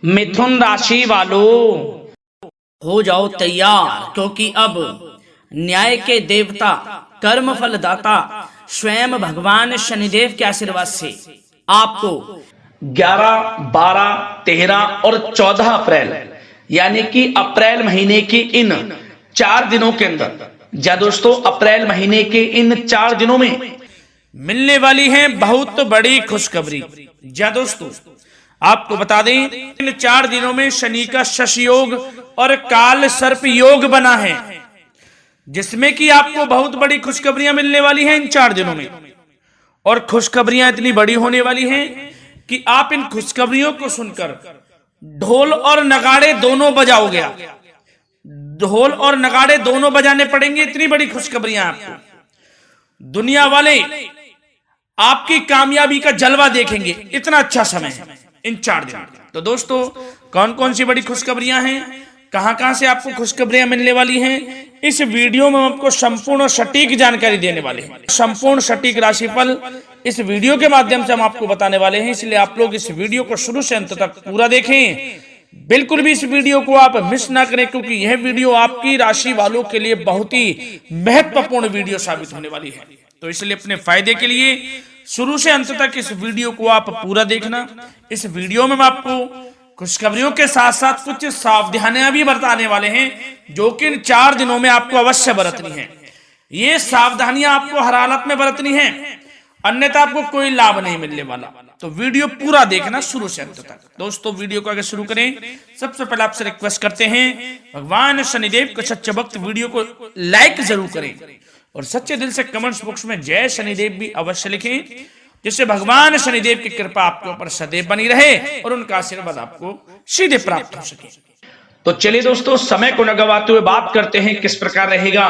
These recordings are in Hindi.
मिथुन राशि वालों हो जाओ तैयार, क्योंकि अब न्याय के देवता, कर्म फल दाता स्वयं भगवान शनिदेव के आशीर्वाद से आपको 11, 12, 13 और 14 अप्रैल यानी कि अप्रैल महीने के इन 4 दिनों के अंदर, या दोस्तों अप्रैल महीने के इन 4 दिनों में मिलने वाली है बहुत बड़ी खुशखबरी। या दोस्तों आपको बता दें, इन 4 दिनों में शनि का शश योग और काल सर्प योग बना है, जिसमें कि आपको बहुत बड़ी खुशखबरियां मिलने वाली हैं इन 4 दिनों में। और खुशखबरियां इतनी बड़ी होने वाली हैं कि आप इन खुशखबरियों को सुनकर ढोल और नगाड़े दोनों बजाओगे। ढोल और नगाड़े दोनों बजाने पड़ेंगे, इतनी बड़ी खुशखबरियां आपको। दुनिया वाले आपकी कामयाबी का जलवा देखेंगे, इतना अच्छा समय है इन 4 दिनों। तो दोस्तों कौन कौन सी बड़ी खुशखबरियां हैं, कहां से आपको खुशखबरियां मिलने वाली हैं, इस वीडियो में हम आपको संपूर्ण सटीक जानकारी देने वाले हैं। संपूर्ण सटीक राशिफल इस वीडियो के माध्यम से हम आपको बताने वाले हैं, इसलिए आप लोग इस वीडियो को शुरू से अंत तक पूरा देखें। बिल्कुल भी इस वीडियो को आप मिस ना करें, क्योंकि यह वीडियो आपकी राशि वालों के लिए बहुत ही महत्वपूर्ण वीडियो साबित होने वाली है। तो इसलिए अपने फायदे के लिए शुरू से अंत तक इस वीडियो को आप पूरा देखना। इस वीडियो में हम आपको खुशखबरियों के साथ साथ कुछ सावधानियां भी बरताने वाले हैं, जो कि इन 4 दिनों में आपको अवश्य बरतनी है। ये सावधानियां आपको हर हालत में बरतनी है, अन्यथा आपको कोई लाभ नहीं मिलने वाला। तो वीडियो पूरा देखना शुरू से अंत तक। दोस्तों वीडियो को आगे शुरू करें, सबसे पहले आपसे रिक्वेस्ट करते हैं, भगवान शनिदेव के सच्चे भक्त वीडियो को लाइक जरूर करें और सच्चे दिल से कमेंट्स बॉक्स में जय शनिदेव भी अवश्य लिखें, जिससे भगवान शनिदेव की कृपा आपके ऊपर सदैव बनी रहे और उनका आशीर्वाद आपको सीधे प्राप्त हो सके। तो चलिए दोस्तों समय को न गवाते हुए बात करते हैं किस प्रकार रहेगा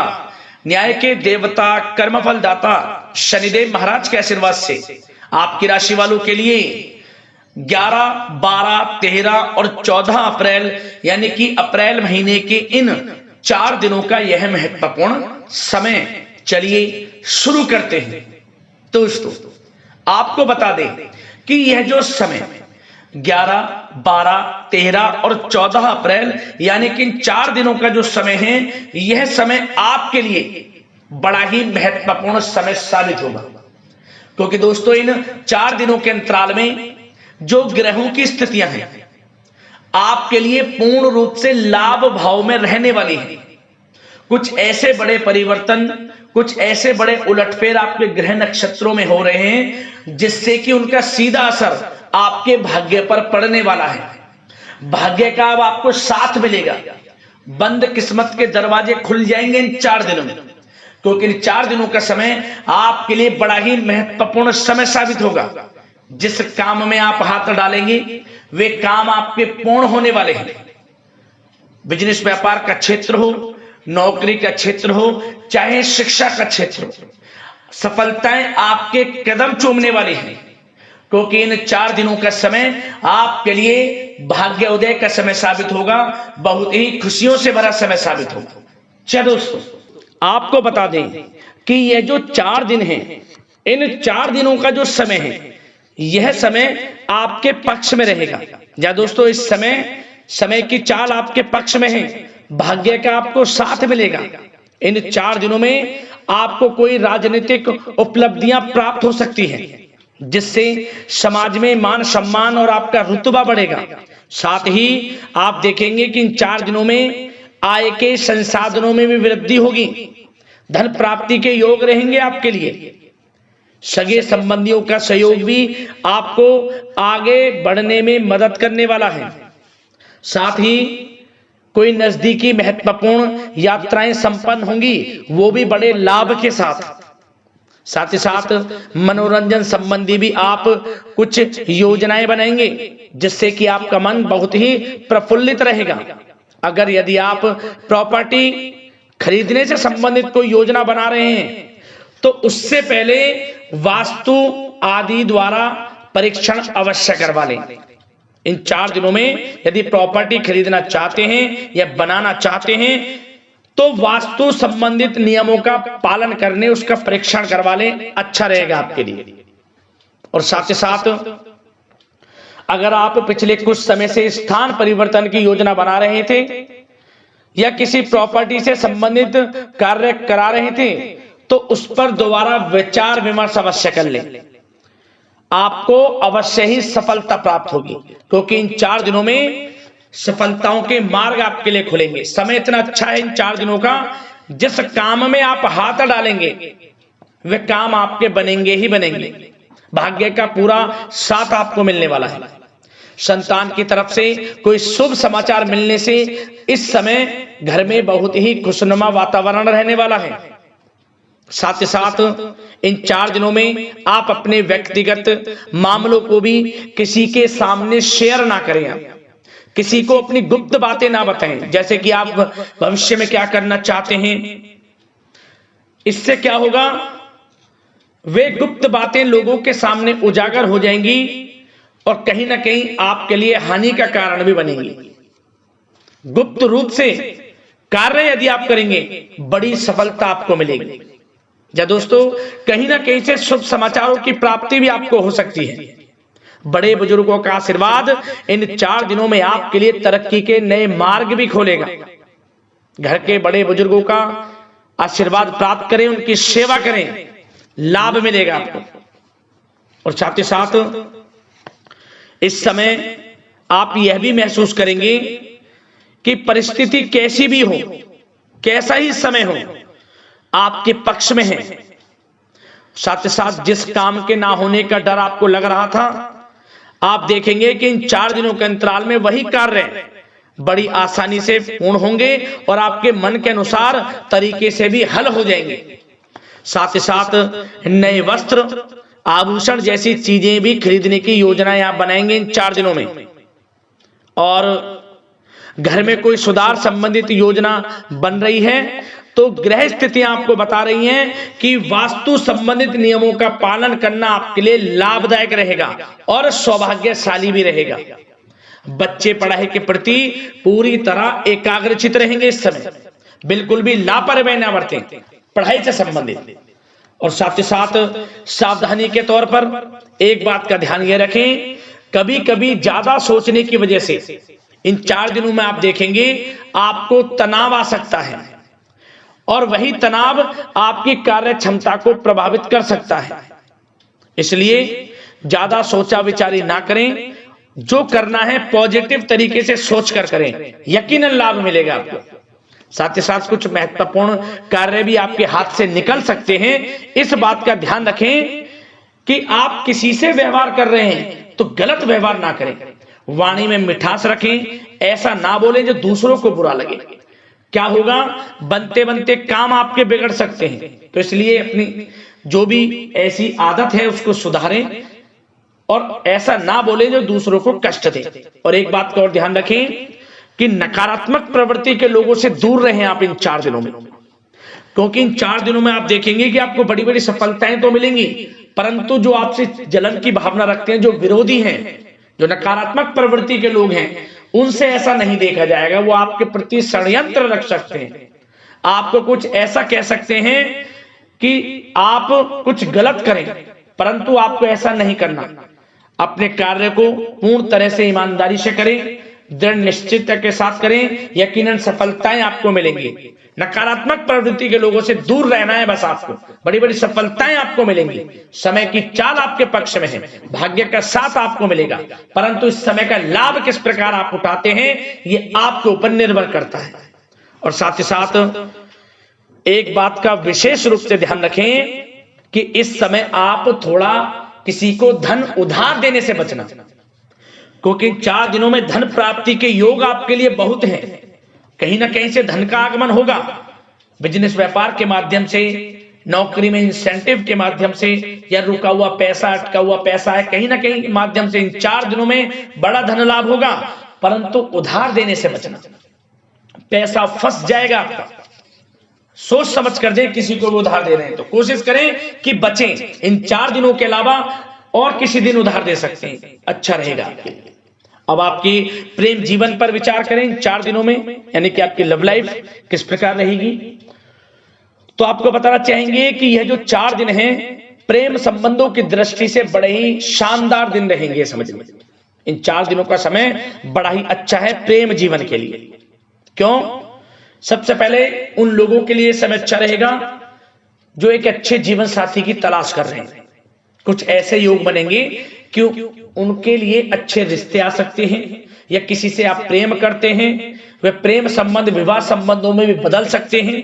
न्याय के देवता, कर्मफल दाता शनिदेव महाराज के आशीर्वाद से आपकी राशि वालों के लिए 11, 12, 13 और 14 अप्रैल यानी कि अप्रैल महीने के इन 4 दिनों का यह महत्वपूर्ण समय। चलिए शुरू करते हैं। दोस्तों आपको बता दें कि यह जो समय 11, 12, 13 और 14 अप्रैल यानी कि इन 4 दिनों का जो समय है, यह समय आपके लिए बड़ा ही महत्वपूर्ण समय साबित होगा, क्योंकि दोस्तों इन 4 दिनों के अंतराल में जो ग्रहों की स्थितियां हैं आपके लिए पूर्ण रूप से लाभ भाव में रहने वाली है। कुछ ऐसे बड़े परिवर्तन, कुछ ऐसे बड़े उलटफेर आपके ग्रह नक्षत्रों में हो रहे हैं, जिससे कि उनका सीधा असर आपके भाग्य पर पड़ने वाला है। भाग्य का अब आपको साथ मिलेगा, बंद किस्मत के दरवाजे खुल जाएंगे इन 4 दिनों में, क्योंकि इन 4 दिनों का समय आपके लिए बड़ा ही महत्वपूर्ण समय साबित होगा। जिस काम में आप हाथ डालेंगे वे काम आपके पूर्ण होने वाले हैं। बिजनेस व्यापार का क्षेत्र हो, नौकरी का क्षेत्र हो, चाहे शिक्षा का क्षेत्र हो, सफलताएं आपके कदम चूमने वाली हैं, क्योंकि इन 4 दिनों का समय आपके लिए भाग्य उदय का समय साबित होगा, बहुत ही खुशियों से भरा समय साबित होगा। चलो दोस्तों आपको बता दें कि यह जो 4 दिन हैं, इन 4 दिनों का जो समय है, यह समय आपके पक्ष में रहेगा। या दोस्तों इस समय की चाल आपके पक्ष में है, भाग्य का आपको साथ मिलेगा। इन 4 दिनों में आपको कोई राजनीतिक उपलब्धियां प्राप्त हो सकती हैं, जिससे समाज में मान सम्मान और आपका रुतबा बढ़ेगा। साथ ही आप देखेंगे कि इन 4 दिनों में आय के संसाधनों में भी वृद्धि होगी, धन प्राप्ति के योग रहेंगे आपके लिए। सगे संबंधियों का सहयोग भी आपको आगे बढ़ने में मदद करने वाला है। साथ ही कोई नजदीकी महत्वपूर्ण यात्राएं संपन्न होंगी, वो भी बड़े लाभ के साथ। साथ ही साथ मनोरंजन संबंधी भी आप कुछ योजनाएं बनाएंगे, जिससे कि आपका मन बहुत ही प्रफुल्लित रहेगा। अगर यदि आप प्रॉपर्टी खरीदने से संबंधित कोई योजना बना रहे हैं, तो उससे पहले वास्तु आदि द्वारा परीक्षण अवश्य करवा लें। इन 4 दिनों में यदि प्रॉपर्टी खरीदना चाहते हैं या बनाना चाहते हैं, तो वास्तु संबंधित नियमों का पालन करने उसका परीक्षण करवा लें, अच्छा रहेगा आपके लिए। और साथ ही साथ अगर आप पिछले कुछ समय से स्थान परिवर्तन की योजना बना रहे थे या किसी प्रॉपर्टी से संबंधित कार्य करा रहे थे, तो उस पर दोबारा विचार विमर्श अवश्य कर लें। आपको अवश्य ही सफलता प्राप्त होगी, क्योंकि इन 4 दिनों में सफलताओं के मार्ग आपके लिए खुलेंगे। समय इतना अच्छा है इन 4 दिनों का, जिस काम में आप हाथ डालेंगे वे काम आपके बनेंगे ही बनेंगे। भाग्य का पूरा साथ आपको मिलने वाला है। संतान की तरफ से कोई शुभ समाचार मिलने से इस समय घर में बहुत ही खुशनुमा वातावरण रहने वाला है। साथ ही साथ इन 4 दिनों में आप अपने व्यक्तिगत मामलों को भी किसी के सामने शेयर ना करें। आप किसी को अपनी गुप्त बातें ना बताएं, जैसे कि आप भविष्य में क्या करना चाहते हैं। इससे क्या होगा, वे गुप्त बातें लोगों के सामने उजागर हो जाएंगी और कहीं ना कहीं आपके लिए हानि का कारण भी बनेंगी। गुप्त रूप से कार्य यदि आप करेंगे, बड़ी सफलता आपको मिलेगी। या दोस्तों, कहीं ना कहीं से शुभ समाचारों की प्राप्ति भी आपको हो सकती है। बड़े बुजुर्गों का आशीर्वाद इन 4 दिनों में आपके लिए तरक्की के नए मार्ग भी खोलेगा। घर के बड़े बुजुर्गों का आशीर्वाद प्राप्त करें, उनकी सेवा करें, लाभ मिलेगा आपको। और साथ ही साथ इस समय आप यह भी महसूस करेंगे कि परिस्थिति कैसी भी हो, कैसा ही समय हो, आपके पक्ष में है। साथ ही साथ जिस काम के ना होने का डर आपको लग रहा था, आप देखेंगे कि इन 4 दिनों के अंतराल में वही कार्य बड़ी आसानी से पूर्ण होंगे और आपके मन के अनुसार तरीके से भी हल हो जाएंगे। साथ ही साथ नए वस्त्र, आभूषण जैसी चीजें भी खरीदने की योजनाएं आप बनाएंगे इन 4 दिनों में। और घर में कोई सुधार संबंधित योजना बन रही है तो ग्रह स्थितियां आपको बता रही हैं कि वास्तु संबंधित नियमों का पालन करना आपके लिए लाभदायक रहेगा और सौभाग्यशाली भी रहेगा। बच्चे पढ़ाई के प्रति पूरी तरह एकाग्रचित रहेंगे इस समय, बिल्कुल भी लापरवाही ना बरतें पढ़ाई से संबंधित। और साथ ही साथ सावधानी के तौर पर एक बात का ध्यान ये रखें, कभी कभी ज्यादा सोचने की वजह से इन 4 दिनों में आप देखेंगे आपको तनाव आ सकता है और वही तनाव आपकी कार्य क्षमता को प्रभावित कर सकता है। इसलिए ज्यादा सोचा विचारी ना करें, जो करना है पॉजिटिव तरीके से सोचकर करें, यकीनन लाभ मिलेगा आपको। साथ ही साथ कुछ महत्वपूर्ण कार्य भी आपके हाथ से निकल सकते हैं। इस बात का ध्यान रखें कि आप किसी से व्यवहार कर रहे हैं तो गलत व्यवहार ना करें, वाणी में मिठास रखें, ऐसा ना बोलें जो दूसरों को बुरा लगे। क्या होगा, बनते बनते काम आपके बिगड़ सकते हैं। तो इसलिए अपनी जो भी ऐसी आदत है उसको सुधारें और ऐसा ना बोलें जो दूसरों को कष्ट दे। और एक बात का और ध्यान रखें कि नकारात्मक प्रवृत्ति के लोगों से दूर रहें आप इन 4 दिनों में, क्योंकि इन 4 दिनों में आप देखेंगे कि आपको बड़ी बड़ी सफलताएं तो मिलेंगी, परंतु जो आपसे जलन की भावना रखते हैं, जो विरोधी हैं, जो नकारात्मक प्रवृत्ति के लोग हैं, उनसे ऐसा नहीं देखा जाएगा। वो आपके प्रति षड्यंत्र रख सकते हैं, आपको कुछ ऐसा कह सकते हैं कि आप कुछ गलत करें, परंतु आपको ऐसा नहीं करना। अपने कार्य को पूर्ण तरह से ईमानदारी से करें, दृढ़ निश्चितता के साथ करें, यकीनन सफलताएं आपको मिलेंगी। नकारात्मक प्रवृत्ति के लोगों से दूर रहना है बस, आपको बड़ी बड़ी सफलताएं आपको मिलेंगी। समय की चाल आपके पक्ष में है, भाग्य का साथ आपको मिलेगा, परंतु इस समय का लाभ किस प्रकार आप उठाते हैं ये आपके ऊपर निर्भर करता है। और साथ ही साथ एक बात का विशेष रूप से ध्यान रखें कि इस समय आप थोड़ा किसी को धन उधार देने से बचना, क्योंकि 4 दिनों में धन प्राप्ति के योग आपके लिए बहुत हैं। कहीं ना कहीं से धन का आगमन होगा, बिजनेस व्यापार के माध्यम से, नौकरी में इंसेंटिव के माध्यम से, या रुका हुआ पैसा, अटका हुआ पैसा है, कहीं ना कहीं माध्यम से इन 4 दिनों में बड़ा धन लाभ होगा। परंतु उधार देने से बचना, पैसा फंस जाएगा आपका। सोच समझ कर दे, किसी को भी उधार दे रहे हैं तो कोशिश करें कि बचें। इन 4 दिनों के अलावा और किसी दिन उधार दे सकते हैं, अच्छा रहेगा आपके लिए। अब आपकी प्रेम जीवन पर विचार करें इन 4 दिनों में, यानी कि आपकी लव लाइफ किस प्रकार रहेगी। तो आपको बताना चाहेंगे कि यह जो 4 दिन हैं प्रेम संबंधों की दृष्टि से बड़े ही शानदार दिन रहेंगे। समझ में इन 4 दिनों का समय बड़ा ही अच्छा है प्रेम जीवन के लिए। क्यों? सबसे पहले उन लोगों के लिए समय अच्छा रहेगा जो एक अच्छे जीवन साथी की तलाश कर रहे हैं। कुछ ऐसे योग बनेंगे कि उनके लिए अच्छे रिश्ते आ सकते हैं, या किसी से आप प्रेम करते हैं, वे प्रेम संबंध विवाह संबंधों में भी बदल सकते हैं।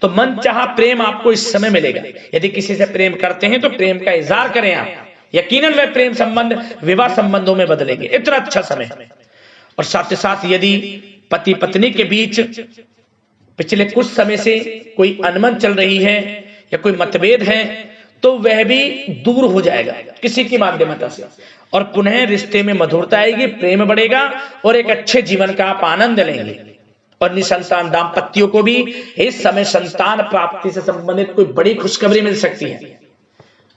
तो मन चाहा प्रेम आपको इस समय मिलेगा। यदि किसी से प्रेम करते हैं तो प्रेम का इजहार करें आप, यकीनन वे प्रेम संबंध विवाह संबंधों में बदलेंगे। इतना अच्छा समय। और साथ ही साथ यदि पति पत्नी के बीच पिछले कुछ समय से कोई अनबन चल रही है या कोई मतभेद है तो वह भी दूर हो जाएगा किसी की माध्यमता से, और पुनः रिश्ते में मधुरता आएगी, प्रेम बढ़ेगा और एक अच्छे जीवन का आप आनंद लेंगे। और निसंतान दाम्पत्यों को भी इस समय संतान प्राप्ति से संबंधित कोई बड़ी खुशखबरी मिल सकती है।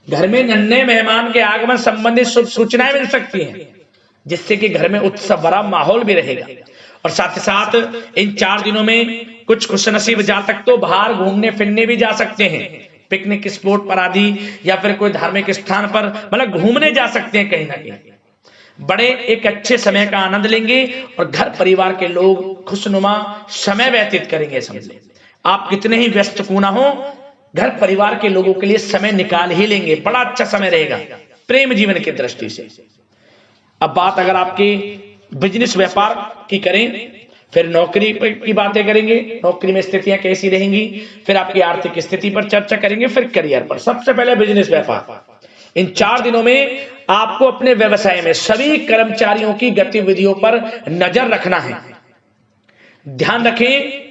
घर में नन्हे मेहमान के आगमन संबंधित शुभ सूचनाएं मिल सकती हैं, जिससे कि घर में उत्सव भरा माहौल भी रहेगा। और साथ ही साथ इन 4 दिनों में कुछ खुशनसीब जातक तो बाहर घूमने फिरने भी जा सकते हैं, पिकनिक स्पॉट पर आदि, या फिर कोई धार्मिक स्थान पर मतलब घूमने जा सकते हैं कहीं ना कहीं। बड़े एक अच्छे समय का आनंद लेंगे और घर परिवार के लोग खुशनुमा समय व्यतीत करेंगे। समझ लें आप कितने ही व्यस्त क्यों ना हो, घर परिवार के लोगों के लिए समय निकाल ही लेंगे। बड़ा अच्छा समय रहेगा प्रेम जीवन की दृष्टि से। अब बात अगर आपकी बिजनेस व्यापार की करें, फिर नौकरी की बातें करेंगे, नौकरी में स्थितियां कैसी रहेंगी, फिर आपकी आर्थिक स्थिति पर चर्चा करेंगे, फिर करियर पर। सबसे पहले बिजनेस व्यापार। इन 4 दिनों में आपको अपने व्यवसाय में सभी कर्मचारियों की गतिविधियों पर नजर रखना है। ध्यान रखें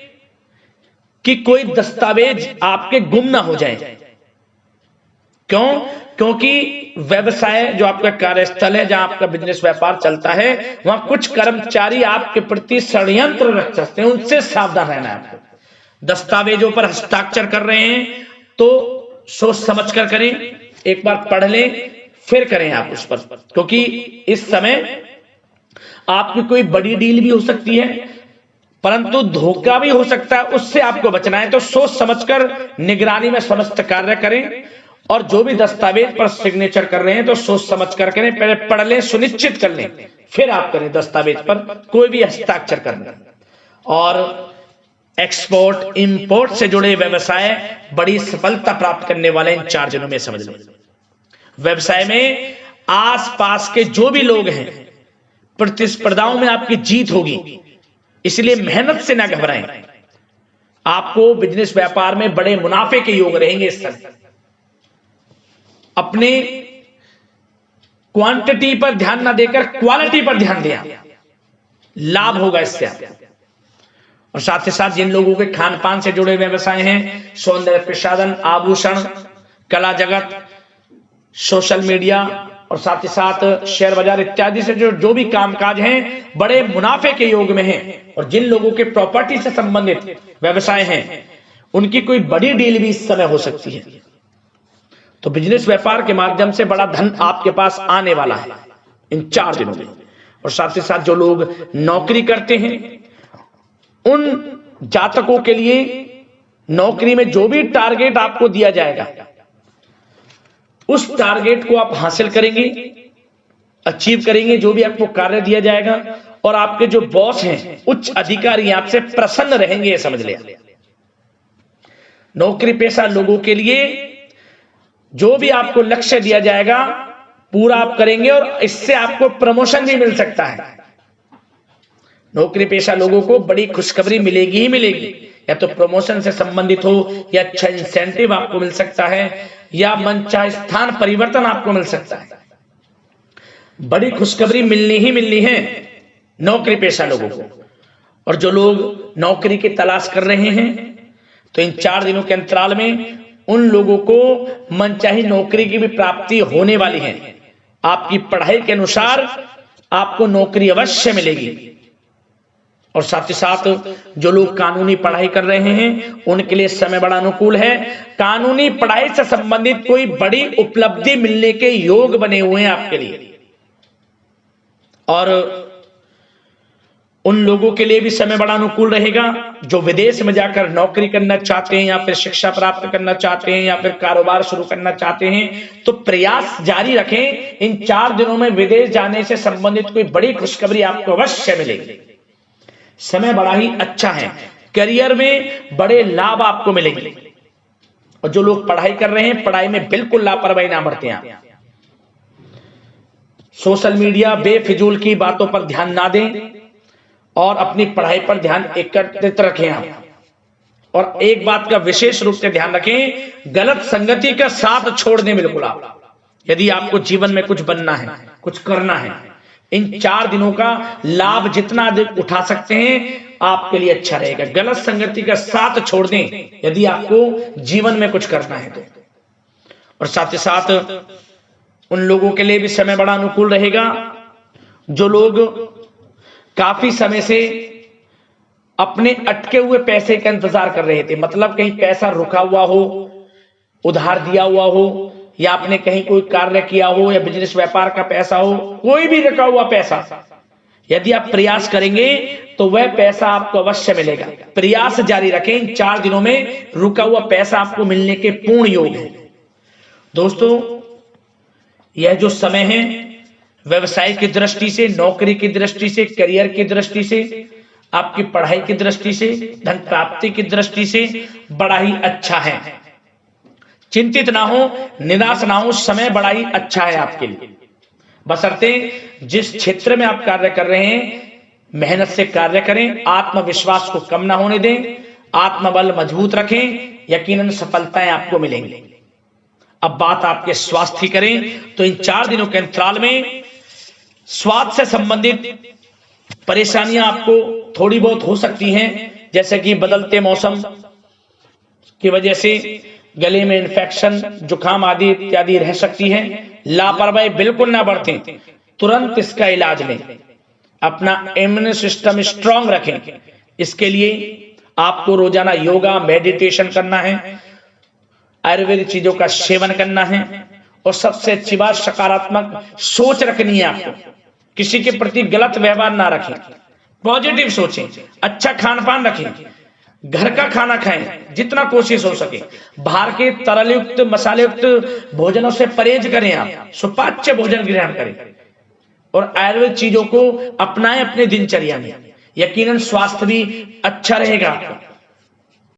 कि कोई दस्तावेज आपके गुम ना हो जाए। क्यों? क्योंकि व्यवसाय जो आपका कार्यस्थल है, जहां आपका बिजनेस व्यापार चलता है, वहां कुछ कर्मचारी आपके प्रति षड्यंत्र रच सकते हैं, उनसे सावधान रहना है आपको। दस्तावेजों पर हस्ताक्षर कर रहे हैं तो सोच समझ कर करें, एक बार पढ़ लें फिर करें आप उस पर, क्योंकि इस समय आपकी कोई बड़ी डील भी हो सकती है, परंतु धोखा भी हो सकता है, उससे आपको बचना है। तो सोच समझकर निगरानी में समस्त कार्य करें, और जो भी दस्तावेज पर सिग्नेचर कर रहे हैं तो सोच समझ कर करें, पहले पढ़ लें, सुनिश्चित कर लें, फिर आप करें दस्तावेज पर कोई भी हस्ताक्षर करना। और एक्सपोर्ट इंपोर्ट से जुड़े व्यवसाय बड़ी सफलता प्राप्त करने वाले इन 4 दिनों में। समझ लें व्यवसाय में आसपास के जो भी लोग हैं, प्रतिस्पर्धाओं में आपकी जीत होगी, इसलिए मेहनत से ना घबराएं। आपको बिजनेस व्यापार में बड़े मुनाफे के योग रहेंगे इस समय। अपने क्वांटिटी पर ध्यान ना देकर क्वालिटी पर ध्यान दिया, लाभ होगा इससे आपको। और साथ ही साथ जिन लोगों के खान पान से जुड़े व्यवसाय हैं, सौंदर्य प्रसाधन, आभूषण, कला जगत, सोशल मीडिया और साथ ही साथ शेयर बाजार इत्यादि से जो भी कामकाज हैं, बड़े मुनाफे के योग में हैं। और जिन लोगों के प्रॉपर्टी से संबंधित व्यवसाय हैं, उनकी कोई बड़ी डील भी इस समय हो सकती है। तो बिजनेस व्यापार के माध्यम से बड़ा धन आपके पास आने वाला है इन 4 दिनों में। और साथ ही साथ जो लोग नौकरी करते हैं, उन जातकों के लिए नौकरी में जो भी टारगेट आपको दिया जाएगा, उस टारगेट को आप हासिल करेंगे, अचीव करेंगे। जो भी आपको कार्य दिया जाएगा, और आपके जो बॉस हैं, उच्च अधिकारी आपसे प्रसन्न रहेंगे, ये समझ लिया। नौकरी पेशा लोगों के लिए जो भी आपको लक्ष्य दिया जाएगा पूरा आप करेंगे, और इससे आपको प्रमोशन भी मिल सकता है। नौकरी पेशा लोगों को बड़ी खुशखबरी मिलेगी ही मिलेगी, या तो प्रमोशन से संबंधित हो, या अच्छा इंसेंटिव आपको मिल सकता है, या मनचाहे स्थान परिवर्तन आपको मिल सकता है। बड़ी खुशखबरी मिलनी ही मिलनी है नौकरी पेशा लोगों को। और जो लोग नौकरी की तलाश कर रहे हैं, तो इन 4 दिनों के अंतराल में उन लोगों को मनचाही नौकरी की भी प्राप्ति होने वाली है। आपकी पढ़ाई के अनुसार आपको नौकरी अवश्य मिलेगी। और साथ ही साथ जो लोग कानूनी पढ़ाई कर रहे हैं, उनके लिए समय बड़ा अनुकूल है। कानूनी पढ़ाई से संबंधित कोई बड़ी उपलब्धि मिलने के योग बने हुए हैं आपके लिए। और उन लोगों के लिए भी समय बड़ा अनुकूल रहेगा जो विदेश में जाकर नौकरी करना चाहते हैं या फिर शिक्षा प्राप्त करना चाहते हैं या फिर कारोबार शुरू करना चाहते हैं, तो प्रयास जारी रखें। इन 4 दिनों में विदेश जाने से संबंधित कोई बड़ी खुशखबरी आपको अवश्य मिलेगी। समय बड़ा ही अच्छा है, करियर में बड़े लाभ आपको मिलेंगे। और जो लोग पढ़ाई कर रहे हैं, पढ़ाई में बिल्कुल लापरवाही ना बरतें आप। सोशल मीडिया बेफिजूल की बातों पर ध्यान ना दें और अपनी पढ़ाई पर ध्यान एकत्रित रखें आप। और एक बात का विशेष रूप से ध्यान रखें, गलत संगति का साथ छोड़ दें बिल्कुल आप। यदि आपको जीवन में कुछ बनना है, कुछ करना है, इन 4 दिनों का लाभ जितना अधिक उठा सकते हैं आपके लिए अच्छा रहेगा। गलत संगति का साथ छोड़ दें यदि आपको जीवन में कुछ करना है तो। और साथ ही साथ उन लोगों के लिए भी समय बड़ा अनुकूल रहेगा जो लोग काफी समय से अपने अटके हुए पैसे का इंतजार कर रहे थे। मतलब कहीं पैसा रुका हुआ हो, उधार दिया हुआ हो, या आपने कहीं कोई कार्य किया हो, या बिजनेस व्यापार का पैसा हो, कोई भी रुका हुआ पैसा, यदि आप प्रयास करेंगे तो वह पैसा आपको अवश्य मिलेगा। प्रयास जारी रखें, इन 4 दिनों में रुका हुआ पैसा आपको मिलने के पूर्ण योग है। दोस्तों, यह जो समय है व्यवसाय की दृष्टि से, नौकरी की दृष्टि से, करियर की दृष्टि से, आपकी पढ़ाई की दृष्टि से, धन प्राप्ति की दृष्टि से बड़ा ही अच्छा है। चिंतित ना हो, निराश ना हो, समय बड़ा ही अच्छा है आपके लिए। बशर्ते जिस क्षेत्र में आप कार्य कर रहे हैं मेहनत से कार्य करें, आत्मविश्वास को कम ना होने दें, आत्मबल मजबूत रखें, यकीनन सफलताएं आपको मिलेंगी। अब बात आपके स्वास्थ्य की करें तो इन 4 दिनों के अंतराल में स्वास्थ्य से संबंधित परेशानियां आपको थोड़ी बहुत हो सकती हैं, जैसे कि बदलते मौसम की वजह से गले में इन्फेक्शन, जुकाम आदि इत्यादि रह सकती है। लापरवाही बिल्कुल ना बरतें, तुरंत इसका इलाज लें। अपना इम्यून सिस्टम स्ट्रांग रखें। इसके लिए आपको रोजाना योगा, मेडिटेशन करना है, आयुर्वेदिक चीजों का सेवन करना है, और सबसे अच्छी बात सकारात्मक सोच रखनी है आपको। किसी के प्रति गलत व्यवहार ना रखें, पॉजिटिव सोचें, अच्छा खान पान रखें, घर का खाना खाएं जितना कोशिश हो सके, बाहर के तरलयुक्त मसालेयुक्त भोजनों से परहेज करें, आप सुपाच्य भोजन ग्रहण करें और आयुर्वेद चीजों को अपनाएं अपने दिनचर्या में। यकीनन स्वास्थ्य भी अच्छा रहेगा आपका।